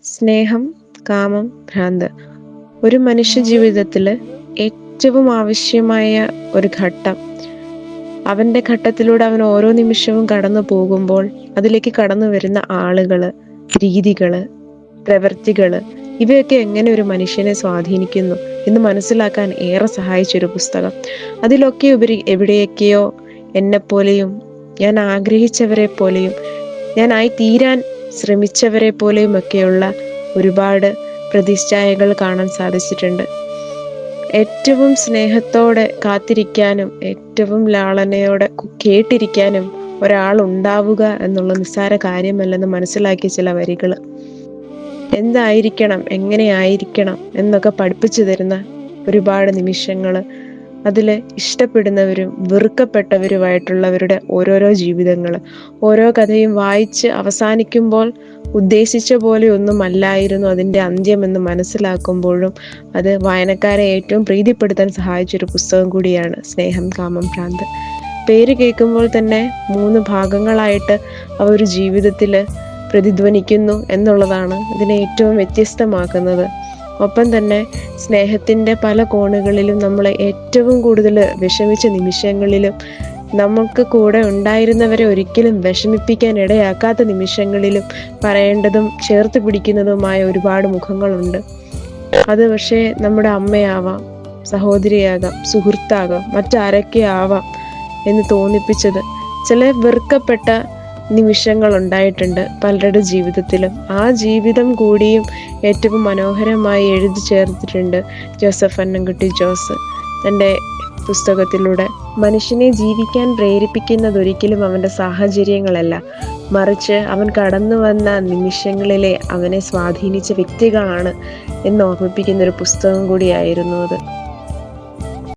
സ്നേഹം, കാമം, ഭ്രാന്ത്. ഒരു മനുഷ്യ ജീവിതത്തില് ഏറ്റവും ആവശ്യമായ ഒരു ഘട്ടം. അവന്റെ ഘട്ടത്തിലൂടെ അവൻ ഓരോ നിമിഷവും കടന്നു പോകുമ്പോൾ അതിലേക്ക് കടന്നു വരുന്ന ആളുകള്, രീതികള്, പ്രവൃത്തികള്, ഇവയൊക്കെ എങ്ങനെ ഒരു മനുഷ്യനെ സ്വാധീനിക്കുന്നു എന്ന് മനസ്സിലാക്കാൻ ഏറെ സഹായിച്ചൊരു പുസ്തകം. അതിലൊക്കെ ഉപരി എവിടെയൊക്കെയോ എന്നെപ്പോലെയും ഞാൻ ആഗ്രഹിച്ചവരെ പോലെയും ഞാനായി തീരാൻ ശ്രമിച്ചവരെ പോലെയും ഒക്കെയുള്ള ഒരുപാട് പ്രതിച്ഛായകൾ കാണാൻ സാധിച്ചിട്ടുണ്ട്. ഏറ്റവും സ്നേഹത്തോടെ കാത്തിരിക്കാനും ഏറ്റവും ലാളനയോടെ കേട്ടിരിക്കാനും ഒരാൾ ഉണ്ടാവുക എന്നുള്ള നിസ്സാര കാര്യമല്ലെന്ന് മനസ്സിലാക്കിയ ചില വരികൾ, എന്തായിരിക്കണം, എങ്ങനെയായിരിക്കണം എന്നൊക്കെ പഠിപ്പിച്ചു തരുന്ന ഒരുപാട് നിമിഷങ്ങൾ, അതിൽ ഇഷ്ടപ്പെടുന്നവരും വെറുക്കപ്പെട്ടവരുമായിട്ടുള്ളവരുടെ ഓരോരോ ജീവിതങ്ങൾ, ഓരോ കഥയും വായിച്ച് അവസാനിക്കുമ്പോൾ ഉദ്ദേശിച്ച പോലെ ഒന്നും അല്ലായിരുന്നു അതിൻ്റെ അന്ത്യമെന്ന് മനസ്സിലാക്കുമ്പോഴും അത് വായനക്കാരെ ഏറ്റവും പ്രീതിപ്പെടുത്താൻ സഹായിച്ചൊരു പുസ്തകം കൂടിയാണ് സ്നേഹം, കാമം, ഭ്രാന്ത്. പേര് കേൾക്കുമ്പോൾ തന്നെ 3 ഭാഗങ്ങളായിട്ട് ആ ഒരു ജീവിതത്തിൽ പ്രതിധ്വനിക്കുന്നു എന്നുള്ളതാണ് ഇതിനെ ഏറ്റവും വ്യത്യസ്തമാക്കുന്നത്. ഒപ്പം തന്നെ സ്നേഹത്തിൻ്റെ പല കോണുകളിലും നമ്മളെ ഏറ്റവും കൂടുതൽ വിഷമിച്ച നിമിഷങ്ങളിലും നമുക്ക് കൂടെ ഉണ്ടായിരുന്നവരെ ഒരിക്കലും വിഷമിപ്പിക്കാൻ ഇടയാക്കാത്ത നിമിഷങ്ങളിലും പറയേണ്ടതും ചേർത്ത് പിടിക്കുന്നതുമായ ഒരുപാട് മുഖങ്ങളുണ്ട്. അത് പക്ഷേ നമ്മുടെ അമ്മയാവാം, സഹോദരിയാകാം, സുഹൃത്താകാം, മറ്റാരൊക്കെ ആവാം എന്ന് തോന്നിപ്പിച്ചത് ചില വെറുക്കപ്പെട്ട നിമിഷങ്ങൾ ഉണ്ടായിട്ടുണ്ട് പലരുടെ ജീവിതത്തിലും. ആ ജീവിതം കൂടിയും ഏറ്റവും മനോഹരമായി എഴുതി ചേർത്തിട്ടുണ്ട് ജോസഫ് അന്നംകുട്ടി ജോസ് തൻ്റെ പുസ്തകത്തിലൂടെ. മനുഷ്യനെ ജീവിക്കാൻ പ്രേരിപ്പിക്കുന്നത് ഒരിക്കലും അവൻ്റെ സാഹചര്യങ്ങളല്ല, മറിച്ച് അവൻ കടന്നു വന്ന നിമിഷങ്ങളിലെ അവനെ സ്വാധീനിച്ച വ്യക്തികളാണ് എന്ന് ഓർമ്മിപ്പിക്കുന്ന ഒരു പുസ്തകം കൂടിയായിരുന്നു അത്.